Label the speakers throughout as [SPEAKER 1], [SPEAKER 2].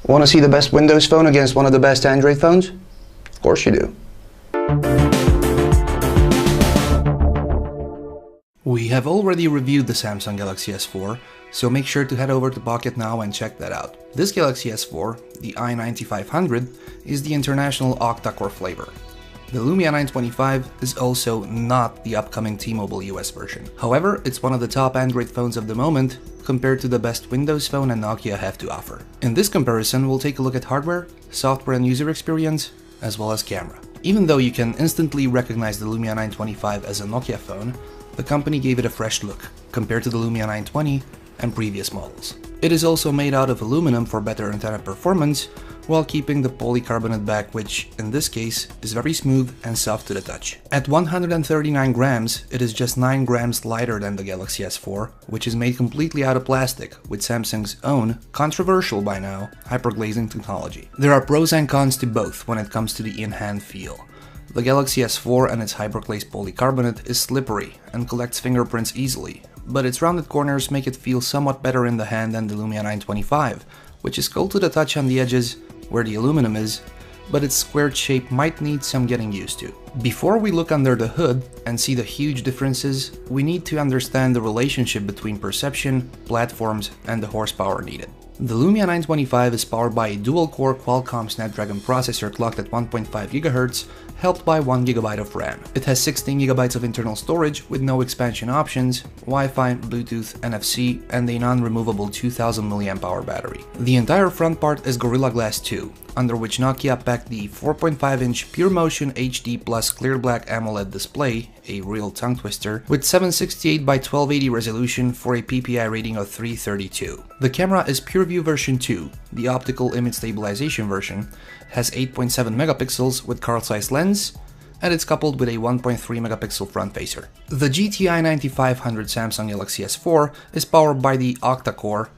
[SPEAKER 1] Want to see the best Windows phone against one of the best Android phones? Of course you do.
[SPEAKER 2] We have already reviewed the Samsung Galaxy S4, so make sure to head over to Pocket now and check that out. This Galaxy S4, the i9500, is the international octa-core flavor. The Lumia 925 is also not the upcoming T-Mobile US version. However, it's one of the top Android phones of the moment compared to the best Windows Phone and Nokia have to offer. In this comparison, we'll take a look at hardware, software and user experience, as well as camera. Even though you can instantly recognize the Lumia 925 as a Nokia phone, the company gave it a fresh look compared to the Lumia 920 and previous models. It is also made out of aluminum for better antenna performance, while keeping the polycarbonate back, which in this case is very smooth and soft to the touch. At 139 grams, it is just 9 grams lighter than the Galaxy S4, which is made completely out of plastic with Samsung's own, controversial by now, hyperglazing technology. There are pros and cons to both when it comes to the in-hand feel. The Galaxy S4 and its hyperglazed polycarbonate is slippery and collects fingerprints easily, but its rounded corners make it feel somewhat better in the hand than the Lumia 925, which is cold to the touch on the edges where the aluminum is, but its squared shape might need some getting used to. Before we look under the hood and see the huge differences, we need to understand the relationship between perception, platforms, and the horsepower needed. The Lumia 925 is powered by a dual-core Qualcomm Snapdragon processor clocked at 1.5 GHz, helped by 1 GB of RAM. It has 16 GB of internal storage with no expansion options, Wi-Fi, Bluetooth, NFC, and a non-removable 2000 mAh battery. The entire front part is Gorilla Glass 2, under which Nokia packed the 4.5-inch PureMotion HD Plus clear black AMOLED display, a real tongue twister, with 768 by 1280 resolution for a PPI rating of 332. The camera is PureView version 2, the optical image stabilization version, has 8.7 megapixels with Carl-Zeiss lens, and it's coupled with a 1.3 megapixel front facer. The GTI 9500 Samsung Galaxy S4 is powered by the octa-core,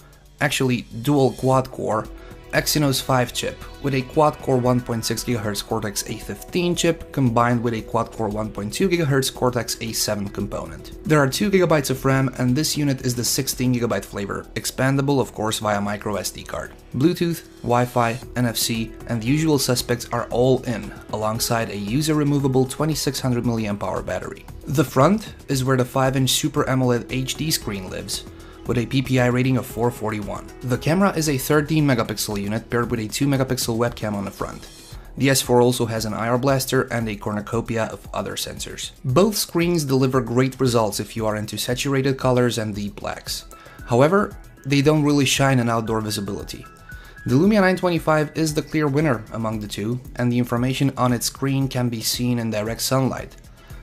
[SPEAKER 2] actually dual quad-core, Exynos 5 chip with a quad-core 1.6 GHz Cortex-A15 chip combined with a quad-core 1.2 GHz Cortex-A7 component. There are 2 GB of RAM and this unit is the 16 GB flavor, expandable of course via micro SD card. Bluetooth, Wi-Fi, NFC and the usual suspects are all in, alongside a user-removable 2600 mAh battery. The front is where the 5-inch Super AMOLED HD screen lives, with a PPI rating of 441. The camera is a 13 megapixel unit paired with a 2 megapixel webcam on the front. The S4 also has an IR blaster and a cornucopia of other sensors. Both screens deliver great results if you are into saturated colors and deep blacks. However, they don't really shine in outdoor visibility. The Lumia 925 is the clear winner among the two, and the information on its screen can be seen in direct sunlight,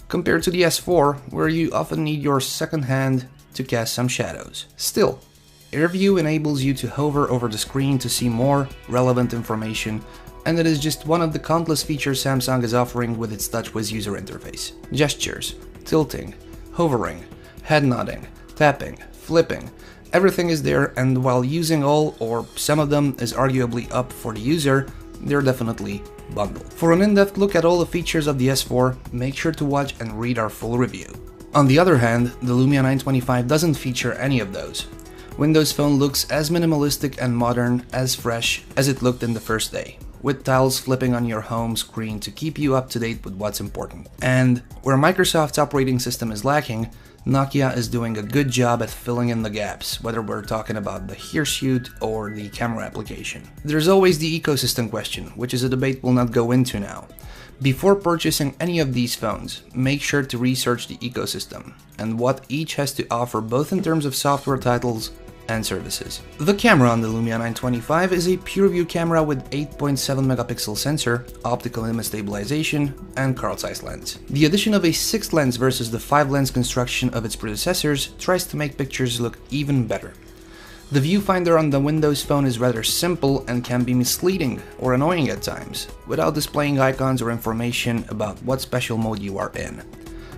[SPEAKER 2] compared to the S4, where you often need your second hand to cast some shadows. Still, AirView enables you to hover over the screen to see more relevant information, and it is just one of the countless features Samsung is offering with its TouchWiz user interface. Gestures, tilting, hovering, head nodding, tapping, flipping, everything is there, and while using all or some of them is arguably up for the user, they're definitely bundled. For an in-depth look at all the features of the S4, make sure to watch and read our full review. On the other hand, the Lumia 925 doesn't feature any of those. Windows Phone looks as minimalistic and modern, as fresh as it looked in the first day, with tiles flipping on your home screen to keep you up to date with what's important. And where Microsoft's operating system is lacking, Nokia is doing a good job at filling in the gaps, whether we're talking about the Hirsute or the camera application. There's always the ecosystem question, which is a debate we'll not go into now. Before purchasing any of these phones, make sure to research the ecosystem and what each has to offer both in terms of software titles and services. The camera on the Lumia 925 is a PureView camera with 8.7 megapixel sensor, optical image stabilization, and Carl-Zeiss lens. The addition of a 6th lens versus the 5-lens construction of its predecessors tries to make pictures look even better. The viewfinder on the Windows Phone is rather simple and can be misleading or annoying at times, without displaying icons or information about what special mode you are in.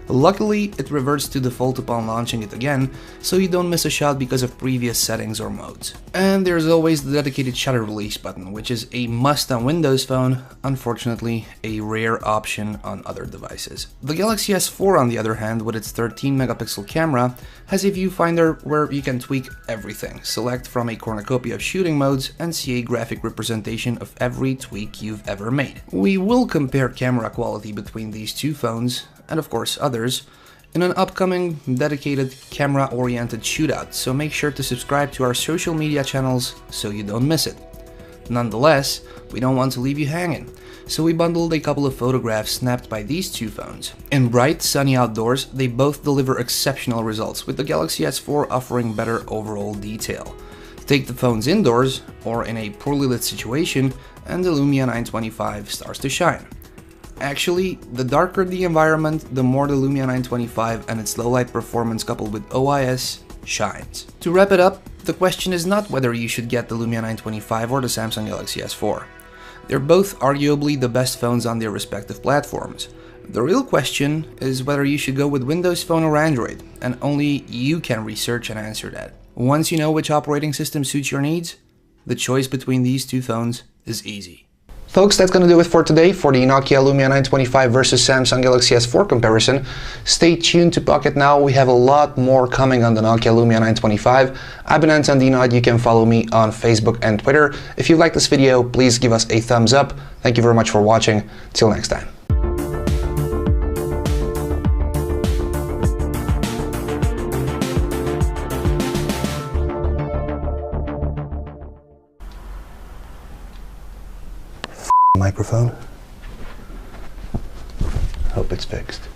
[SPEAKER 2] Luckily, it reverts to default upon launching it again, so you don't miss a shot because of previous settings or modes. And there's always the dedicated shutter release button, which is a must on Windows Phone, unfortunately a rare option on other devices. The Galaxy S4, on the other hand, with its 13 megapixel camera, has a viewfinder where you can tweak everything, select from a cornucopia of shooting modes, and see a graphic representation of every tweak you've ever made. We will compare camera quality between these two phones, and of course others, in an upcoming dedicated camera-oriented shootout, so make sure to subscribe to our social media channels so you don't miss it. Nonetheless, we don't want to leave you hanging, so we bundled a couple of photographs snapped by these two phones. In bright, sunny outdoors, they both deliver exceptional results, with the Galaxy S4 offering better overall detail. Take the phones indoors, or in a poorly lit situation, and the Lumia 925 starts to shine. Actually, the darker the environment, the more the Lumia 925 and its low light performance coupled with OIS shines. To wrap it up, the question is not whether you should get the Lumia 925 or the Samsung Galaxy S4. They're both arguably the best phones on their respective platforms. The real question is whether you should go with Windows Phone or Android, and only you can research and answer that. Once you know which operating system suits your needs, the choice between these two phones is easy.
[SPEAKER 1] Folks, that's going to do it for today for the Nokia Lumia 925 versus Samsung Galaxy S4 comparison. Stay tuned to Pocket Now, we have a lot more coming on the Nokia Lumia 925. I've been Anton Dinod, you can follow me on Facebook and Twitter. If you liked this video, please give us a thumbs up. Thank you very much for watching. Till next time. Microphone. Hope it's fixed.